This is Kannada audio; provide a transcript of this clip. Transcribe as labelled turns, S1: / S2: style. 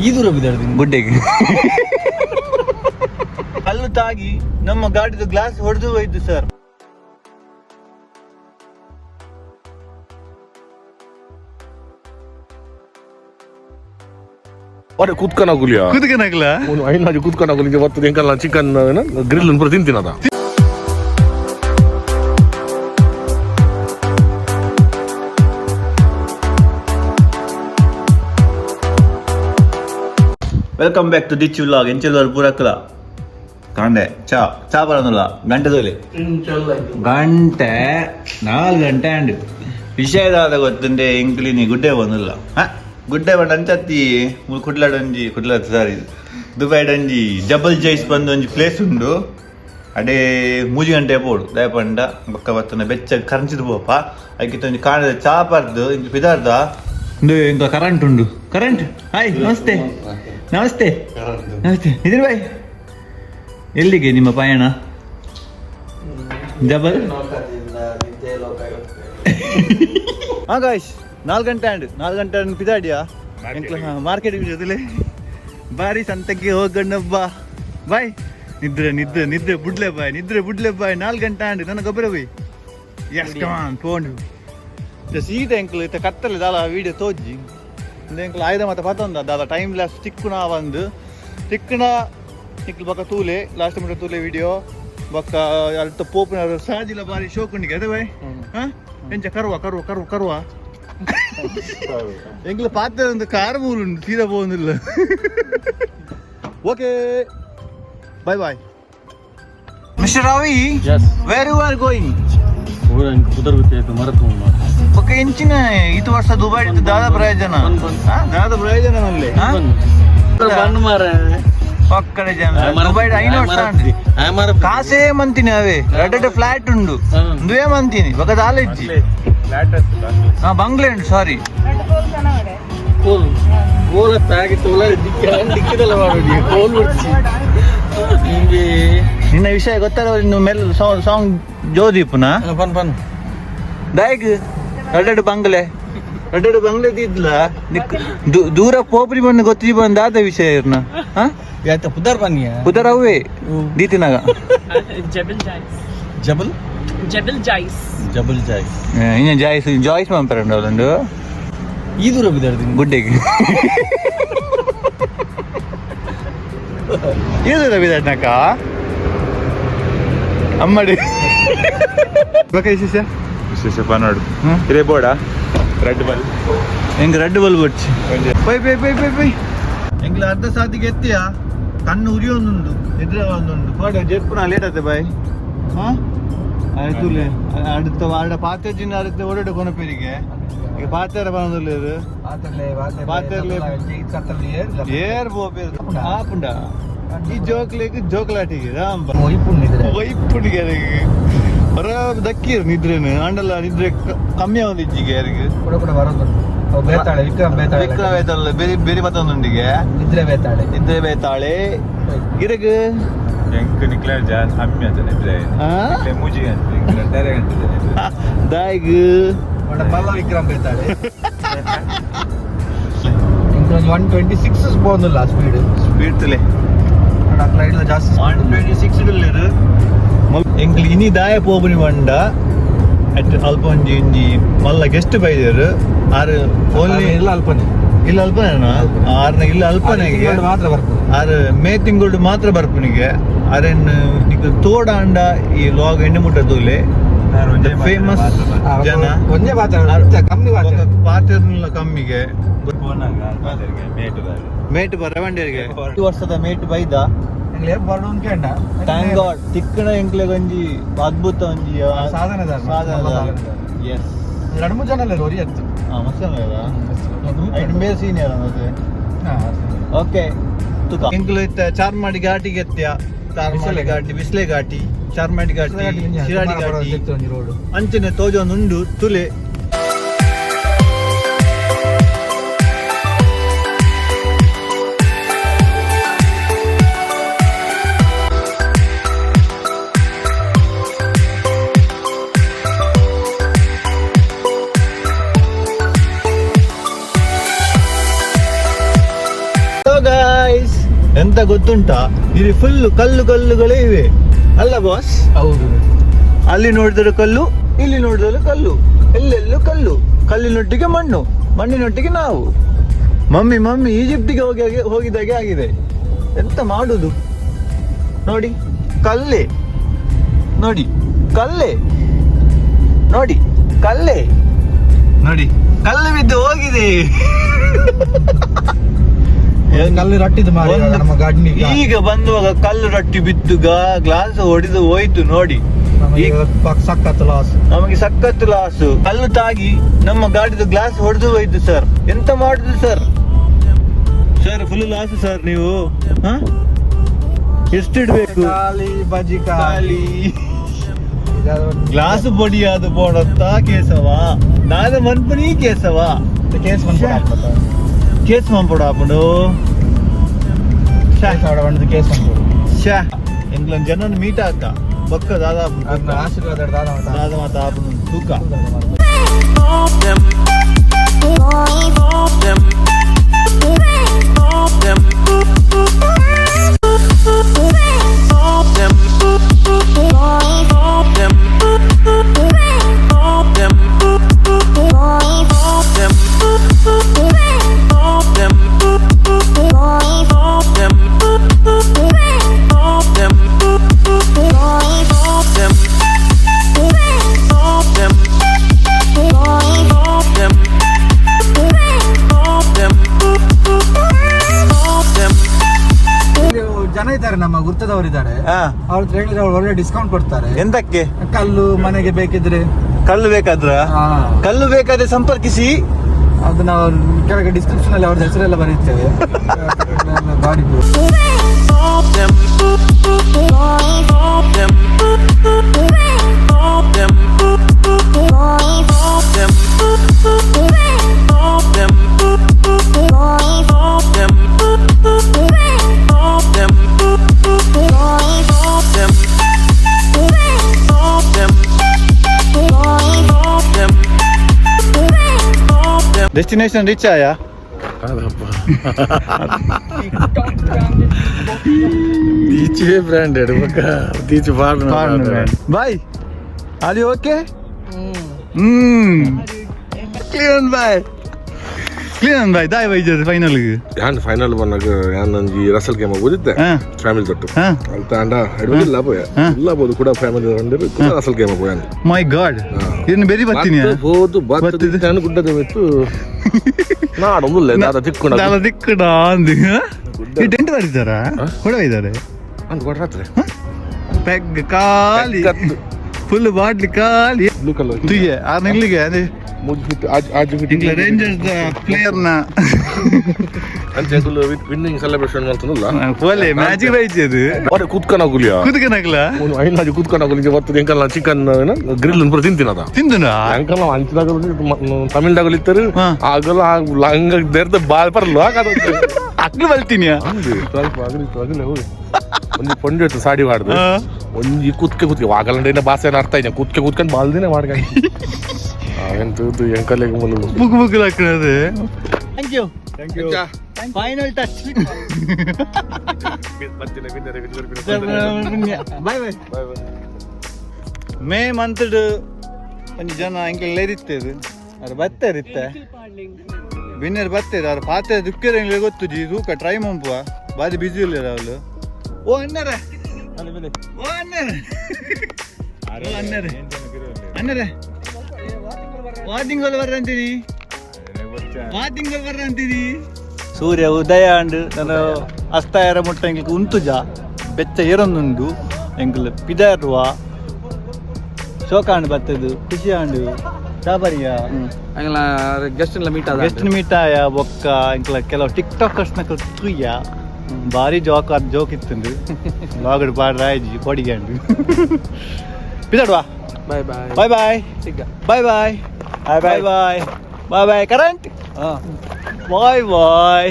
S1: ಈ ದೂರ ಬಿದ್ದಾಡ್ತೀನಿ
S2: ಗುಡ್ಡೆಗೆ ಕಲ್ಲು ತಾಗಿ ನಮ್ಮ ಗಾಡಿದು ಗ್ಲಾಸ್ ಹೊಡೆದು ಹೋಯ್ತು ಸರ್.
S3: ಅರೆ ಕುತ್ಕನಾಗುಲಿಯಾ
S2: ಕುತ್ಕನಾಗ್ಲ
S3: ಐನಾಜು ಕುತ್ಕನಾಗುಲಿಗೆ ಬರ್ತದೆ ಎಂಕಲ್ಲ ಚಿಕನ್ ಗ್ರಿಲ್ ಪೂರ ತಿಂತೀನದ.
S2: Welcome back to this vlog. ಎಂಚಲ್ವಾರು ಪೂರಕ್ಕಲ ಕಾಂಡೆ ಚಾ ಬರೋದಿಲ್ಲ ಗಂಟೆ ತೋಲಿ ಗಂಟೆ 4 ಗಂಟೆ ಅಂಡ್ ವಿಷಯದಾದ ಗೊತ್ತಂಡೆ ಇಂಕ್ಲಿನಿ ಗುಡ್ಡೆ ಬಂದಿಲ್ಲ. ಗುಡ್ಡೆ ಬಂಡ ಅಂಚತ್ತಿ ಕುಡ್ಲಾಡ ಸಾರಿ ದುಬೈಡಂಜಿ ಜಬಲ್ ಜೈಸ್ ಬಂದು ಒಂಜಿ ಪ್ಲೇಸ್ ಉಂಡು. ಅಡೇ 3 ಗಂಟೆ ಪೋಡು ದಯಪಂಡ ಬಕ್ಕ ಬತ್ತನ ಬೆಚ್ಚ ಕರಂಚಿದು ಪೋಪ ಅದಕ್ಕಿಂತ ಒಂಜಿ ಕಾಣದ ಚಾ ಪಾರ್ದು ಇಂಚ ಪಿದಾರ್ದ ಇಂಕ ಕರೆಂಟ್ ಉಂಡು. ಕರೆಂಟ್ ಹಾಯ್ ನಮಸ್ತೆ ನಮಸ್ತೆ ನಮಸ್ತೆ ಇದ್ರಿ ಬಾಯ್. ಎಲ್ಲಿಗೆ ನಿಮ್ಮ ಪಯಣ? ಜಬಲ್ ಗಾಯ್ಸ್ 4 ಗಂಟೆ ಅಂಡ್ 4 ಗಂಟೆ ಪಿದಾಡಿಯಾ ಮಾರ್ಕೆಟ್ ಜೊತೆಲೆ ಬಾರಿ ಸಂತಕ್ಕೆ ಹೋಗಣ್ಣಬ್ಬ ಬಾಯ್. ನಿದ್ರೆ ಬುಡ್ಲೆ ಬಾಯ್ 4 ಗಂಟೆ ಅಂಡ್ ನನ್ನ ಗೊಬ್ಬರ ಬಾಯ್ ಎಸ್ ಕಮಾನ್ ಫೋನ್ ಸೀಟ ಎಂಕ್ಲು ಇತ್ತ ಕತ್ತಲೆ ದಾಲ ವೀಡಿಯೋ ತೋಜಿ ಎಂಕ್ಲು ಆಯ್ದ ಮತ್ತೆ ಪತ್ತೊಂದ ದಾದ ಟೈಮ್ ಲ್ಯಾಪ್ಸ್ ತಿಕ್ಕುನ ಒಂದು ತಿಕ್ಕುನ ನಿಕ್ಲು ಬಕ್ಕ ತೂಲೆ ಲಾಸ್ಟ್ ಮಿನಿಟ್ ತೂಲೆ ವಿಡಿಯೋ ಬಕ್ಕ ಅಲ್ತ ಪೋಪಿನ ಸಾಜಿಲ ಬಾರಿ ಶೋಕುಂಡಿಗೆ ಅದೇ ಬಾಯ್. ಎಂಚ ಕರುವ ಎಂಗ್ಲ ಪಾತ್ರ ಒಂದು ಕಾರ್ ಮೂಲು ಸೀದಾ പോകുന്നിಲ್ಲ. Okay bye bye mister Ravi. Where you are going? Okay ಎಂಚಿನ ಇದು ವರ್ಷ ದುಬೈ ದಾದ ಪ್ರಯೋಜನ ಒಕ್ಕಡೆ ಜನ ದುಬೈ 5 ವರ್ಷ ಕಾಸೇ ಮಂತೀನಿ ಅವೇ ಎರಡೆರಡು ಫ್ಲಾಟ್ ಉಂಡು ದುವೇ ಮಂತೀನಿ ಬಕ ದಾಲೆಜ್ಜಿ ಬಂಗ್ಲೆ ಉಂಡು ಸಾರಿ ನಿನ್ನ ವಿಷಯ ಗೊತ್ತಾಗ ಮೇಲೆ ಸಾಂಗ್ ಜೋದೀಪ್ನ ದಾಯಕ್ ಎರಡೆರಡು ಬಂಗ್ಲೆ ಇದ್ಲ ದೂರ ಪೋಪ್ರಿ ಬಂದು ಗೊತ್ತಿ ಬಂದ ಆದ ವಿಷಯ ಇರ್ನ ಪುದರ್ ಅವೇ ದೀತಿನಾಗ ಇನ್ನ ಜಾಯ್ಸ್ ಮಂಪರಂಡ ಅವಲಂಡು
S1: ಈ ದೂರ ಬಿದ್ದಾಡ್ತೀನಿ
S2: ಗುಡ್ಡೆಗೆ ಈ ದೂರ ಬಿದ್ದಾಡ್ನಕ ಅಮ್ಮಡಿ ವಿಶೇಷ ಪನ್ನೋಡು ಹಿರೇ ಬೋಡ ರೆಡ್ ಬಲ್ ಹೆಂಗ್ ರೆಡ್ ಬಲ್ ಬಡ್ಚಿ ಪೈ ಹೆಂಗ್ಲ ಅರ್ಧ ಸಾತಿಗೆ ಎತ್ತಿಯ ಕಣ್ಣು ಉರಿಯೊಂದುಂಡು ಎದುರ ಒಂದುಂಡು ಪೋಡ ಜೆಪ್ಪುನ ಲೇಟ್ ಆಯ್ತು ಬಾಯ್. ಆಯ್ತು അടുത്ത ആരുടെ പാത്തേജിന് അടുത്ത് ഓരോടെ കൊണപ്പേരിക്കെ പാത്തേര പറഞ്ഞത് ഏർ പോപ്പേ ആപ്പുണ്ടാ ഈ ജോക്കിലേക്ക് ജോക്കലാട്ടിക്ക് ಹೊರ ದಕ್ಕಿರು ನಿದ್ರೆನು ಅಂಡಲ್ಲ ನಿದ್ರೆ ಕಮ್ಮಿ ಆಗೋದಿಜ್ಜಿಗೆ ಯಾರಿಗೆ ವಿಕ್ರಮ ಬೇತಾಳೆ ಬೇರೆ ಮತ್ತೊಂದುಂಡಿಗೆ ನಿದ್ರೆ ಬೇತಾಳೆ ಗಿರಗ್ ಎಂಕ್ ನಿಕ್ಲ ಜಾನ್ ಕಮ್ಮಿ ಅಂತ ನಿದ್ರೆ ಮೂಜಿ ಅಂತ ದಾಯಿಗ್ ಮಲ್ಲ ವಿಕ್ರಮ ಬೇತಾಳೆ 126 പോകുന്നില്ല ಸ್ಪೀಡ್ ತಲೆ ಫ್ಲೈಟ್ ಜಾಸ್ತಿ 126 ಇಡಲೇರು ಎಂಕ್ಲು ಇನಿ ದಾಯ ಪೋಬುನಿ ಬಂಡ ಅಟ್ ಅಲ್ಪ ಒಂಜಿ ಮಲ್ಲ ಗೆಸ್ಟ್ ಬೈದೇರು ಆರು ಓನ್ಲಿ ಇಲ್ಲ ಅಲ್ಪನೆ ಆರ್ನ ಇಲ್ಲ ಅಲ್ಪನೆಗೆ ಮಾತ್ರ ಬರ್ಪು ಆರು ಮೇ ತಿಂಗಳು ಮಾತ್ರ ಬರ್ಪುನಿಗೆ ಅರೆನ್ ನಿಕ್ ತೋಡ ಅಂಡ ಈ ಲಾಗ್ ಎಂಡು ಮುಟ್ಟ ತೂಲೆ ಫೇಮಸ್ ಜನ ಒಂದೇ ಕಮ್ಮಿ ಪಾತ್ರಲ್ಲ ಕಮ್ಮಿಗೆ ಮೇಟ್ ಬರವಂಡಿಯರಿಗೆ ಈ ವರ್ಷದ ಮೇಟ್ ಬೈದ ಥ್ಯಾಂಕ್ ಗಾಡ್ ತಿಕ್ಕಣ ಎಂಕ್ಲೆ ಒಂಜಿ ಅದ್ಭುತ ಒಂಜಿ ಸಾಧನ ಎಸ್ 2-3 ಜನ ಮೇಲ್ ಸೀನಿಯರ್ ಅನ್ನೋದು ಓಕೆ ಎಂಕ್ಲು ಚಾರ್ಮಾಡಿ ಘಾಟಿಗೆ ಎತ್ತ್ಯ ಚಾರ್ಮಾಡಿ ಘಾಟಿ ಬಿಸ್ಲೆ ಘಾಟಿ ಚಾರ್ಮಾಡಿ ಘಾಟಿ ಶಿರಾಡಿ ಘಾಟಿ ಅಂಚನೆ ತೋಜೊಂದುಂಡು ತುಲೆ ಎಂತ ಗೊತ್ತುಂಟಾ, ಇಲ್ಲಿ ಫುಲ್ ಕಲ್ಲುಗಳೇ ಇವೆ ಅಲ್ಲ ಬಾಸ್?
S1: ಹೌದು.
S2: ಅಲ್ಲಿ ನೋಡಿದ್ರೆ ಕಲ್ಲು, ಇಲ್ಲಿ ನೋಡಿದ್ರೆ ಕಲ್ಲು, ಎಲ್ಲೆಲ್ಲೂ ಕಲ್ಲು, ಕಲ್ಲಿನೊಟ್ಟಿಗೆ ಮಣ್ಣು, ಮಣ್ಣಿನೊಟ್ಟಿಗೆ ನಾವು. ಮಮ್ಮಿ ಈಜಿಪ್ಟಿಗೆ ಹೋಗಿದಾಗೆ ಆಗಿದೆ. ಎಂತ ಮಾಡುದು ನೋಡಿ, ಕಲ್ಲೇ ನೋಡಿ, ಕಲ್ಲೇ ನೋಡಿ, ಕಲ್ಲೇ ನೋಡಿ, ಕಲ್ಲು ಬಿದ್ದು ಹೋಗಿದೆ.
S1: ಕಲ್ಲು ರಟ್ಟಿದ್ದು ಮಾಡಿ ನಮ್ಮ ಗಾಡಿನಿಗೆ
S2: ಈಗ ಬಂದುವಾಗ ಕಲ್ಲು ರಟ್ಟಿ ಬಿದ್ದು ಗ್ಲಾಸ್ ಹೊಡೆದು ಹೋಯ್ತು ನೋಡಿ.
S1: ಸಖತ್ ಲಾಸ್,
S2: ನಮಗೆ ಸಖತ್ ಲಾಸ್. ಕಲ್ಲು ತಾಗಿ ನಮ್ಮ ಗಾಡಿದು ಗ್ಲಾಸ್ ಹೊಡೆದು ಹೋಯ್ತು ಸರ್. ಎಂತ ಮಾಡುದು ಸರ್? Full loss sir. ನೀವು ಎಷ್ಟಿಡ್ಬೇಕು?
S1: ಖಾಲಿ ಬಜಿ
S2: ಖಾಲಿ ಗ್ಲಾಸ್ ಬಡಿಯಾದ ಬೋಡತ್ತ ಕೇಸವ ನಾದ ಮನ್ಪನಿ ಕೇಸವ ಕೇಸ್ ಮಂಪಡ ಆಪುಂಡು
S1: ಕೇಸ್
S2: ಶಾ ಎಂಗ್ಲನ್ ಜನನ ಮೀಟ್ ಆಕ ಬಕ್ಕ ದಾದಾ
S1: ಆಶೀರ್ವಾದ
S2: ದಾದ ಮಾತ ಆಪುಂಡು ತೂಕ
S1: ಜನ ಇದ್ದಾರೆ, ನಮ್ಮ ಗುರ್ತದವರಿದ್ದಾರೆ. ಅವ್ರ ಹತ್ರ ಹೇಳಿದ್ರೆ ಅವ್ರು ಒಳ್ಳೆ ಡಿಸ್ಕೌಂಟ್ ಕೊಡ್ತಾರೆ.
S2: ಎಂತಕ್ಕೆ?
S1: ಕಲ್ಲು ಮನೆಗೆ ಬೇಕಿದ್ರೆ,
S2: ಕಲ್ಲು ಬೇಕಾದ್ರೆ ಸಂಪರ್ಕಿಸಿ.
S1: ಅದು ನಾವು ಕೆಳಗೆ ಡಿಸ್ಕ್ರಿಪ್ಷನ್ ಅಲ್ಲಿ ಅವ್ರದ್ದು ಹೆಸರೆಲ್ಲ ಬರೀತೇವೆ. ಗಾಡಿ
S2: ಡೆಸ್ಟಿನೇಷನ್ ರೀಚ್ ಆಯಾ?
S3: ಬೀಚೇ ಬ್ರ್ಯಾಂಡೆಡ್ ಬೀಚ್
S2: ಬಾಯ್ ಅಲ್ಲಿ ಓಕೆ. ಕ್ಲೀನ್ ಬಾಯ್ ದಾಯ್ ಬೈಜರ್ ಫೈನಲ್
S3: ಯಾನ್ ಫೈನಲ್ ಬಂದಾಗ ಯಾನ್ ನಂಗೆ ರಸಲ್ ಗೇಮ್ ಹೋಗಿದ್ದೆ ಫ್ಯಾಮಿಲಿ ತೊಟ್ಟು ಅಂತ ಅಂಡ ಹಿಡಿದಿಲ್ಲ ಪೋಯ ಇಲ್ಲ ಬೋದು ಕೂಡ ಫ್ಯಾಮಿಲಿ ರಂಡಿರು ಕೂಡ ರಸಲ್ ಗೇಮ್ ಹೋಗ್ಯಾನ.
S2: ಮೈ ಗಾಡ್ ಇನ್ನು ಬೇರೆ ಬರ್ತೀನಿ
S3: ಬೋದು ಬರ್ತದೆ ನಾನು ಗುಡ್ಡದ ಬಿಟ್ಟು ನಾಡೊಂದಿಲ್ಲ ದಾದ
S2: ದಿಕ್ಕುಡ ಅಂದು ಈ ಟೆಂಟ್ ಬರಿದಾರ ಹೊಡವಿದ್ದಾರೆ
S3: ಅಂತ ಕೊಟ್ರಾತ್ರೆ
S2: ಪೆಗ್ ಖಾಲಿ ಫುಲ್ ಬಾಟ್ಲಿ ಖಾಲಿ
S3: ಬ್ಲೂ ಕಲರ್
S2: ತುಯ್ಯ ಆ ನಿಲ್ಲಿಗೆ ಅದೇ ರೇಂಜರ್ಸ್ ಪ್ಲೇಯರ್ ನ
S3: ಅಂಚೆಗುಲು ವಿನ್ನಿಂಗ್ ಸೆಲೆಬ್ರೇಷನ್ ಮಾಡ್ತಾನಲ್ಲ
S2: ಒಳ್ಳೆ ಮ್ಯಾಜಿಕ್ ರೈಟ್ ಅದು
S3: ಅರೆ ಕುತ್ಕನಾಗುಲಿಯಾ
S2: ಕುತ್ಕನಾಗ್ಲ
S3: ಐನಾಜು ಕುತ್ಕನಾಗುಲಿಗೆ ಬರ್ತದೆ ಎಂಕಲ್ಲ ಚಿಕನ್ ಗ್ರಿಲ್ ಪೂರ ತಿಂತಿನದ
S2: ತಿಂದುನ
S3: ಎಂಕಲ್ಲ ಅಂಚಿದಾಗ ತಮಿಳ್ನಾಗಲ್ಲಿ ಇತ್ತರು ಆಗಲ್ಲ ಹಂಗ ದೇರ್ದ ಬಾಳ್ ಬರಲ್ಲ
S2: ಅಕ್ಲು ಬಲ್ತೀನಿ
S3: ಸ್ವಲ್ಪ ಅಗಲಿ ಹೋಗಿ ಒಂದು ಪೊಂಡಿ ಇತ್ತು ಸಾಡಿ ಮಾಡ್ದು ಒಂಜಿ ಕುತ್ಕೆ ವಾಗಲಂಡಿನ ಭಾಷೆ ಅರ್ಥ ಇದೆ ಕುತ್ಕೊಂಡು ಬಾಲ್ದಿನೇ ಮಾಡ್ಕೊಂಡು ಎಂತೂ ಎಂಕಲ್ಲಿಗೆ ಮೂಲಲು
S2: ಬುಕ್ ಹಾಕಿರೋದು. Thank you final touch. Bye May month ಒಂಜಿ ಜನ ಎಂಕಲ್ ಇರಿತ್ತೇದು ಅವ್ರು ಬತ್ತೇರಿತ್ತೆ ಬಿನ್ನರ್ ಬತ್ತೇರು ಅವ್ರು ಪಾತ್ರೆ ದುಃಖರ ಗೊತ್ತು ಜಿ ತೂಕ ಟ್ರೈ ಮಂಪುವ ಬಾರಿ ಬಿಸಿ ಇಲ್ಲ ಅವಳು. ಓ ಅನ್ನರೆ ಓ ಅನ್ನರೆ ಅನ್ನರೆ ವಾದಿಂಗಲ್ ಬರ್ರಂತೀನಿ ಸೂರ್ಯ ಉದಯ ಅಂಡ್ ನಾನು ಅಸ್ತಾಯರ ಮುಟ್ಟ ಎಂಗ್ಲಿಗೆ ಉಂತುಜ ಬೆಚ್ಚ ಏರೊಂದುಂಡು ಎಂಗ್ಲು ಪಿದಾರುವ ಶೋಕಾಂಡ್ ಬರ್ತದು ಖುಷಿ ಆಂಡು ಚಾಬರಿಯ ಗೆಸ್ಟ್ ಮೀಟ್ ಆಯ ಬೊಕ್ಕ ಎಂಕ್ಲ ಕೆಲವು ಟಿಕ್ ಟಾಕರ್ಸ್ ನಕಲ್ ತುಯ್ಯ ಭಾರಿ ಜೋಕ್ ಇತ್ತಂದು ಲಾಗಡ್ ಪಾಡ್ರಾಯ್ಜಿ ಕೊಡಿಗ್ಯಾಂಡು ಪಿದಾಡ್ವಾ.
S1: ಬಾಯ್ ಬಾಯ್
S2: ಬಾಯ್ ಬಾಯ್ ಬಾಯ್ ಬಾಯ್ ಬಾಯ್ ಬಾಯ್ ಬಾಯ್ ಬಾಯ್ ಕರೆಂಟ್ ಬಾಯ್ ಬಾಯ್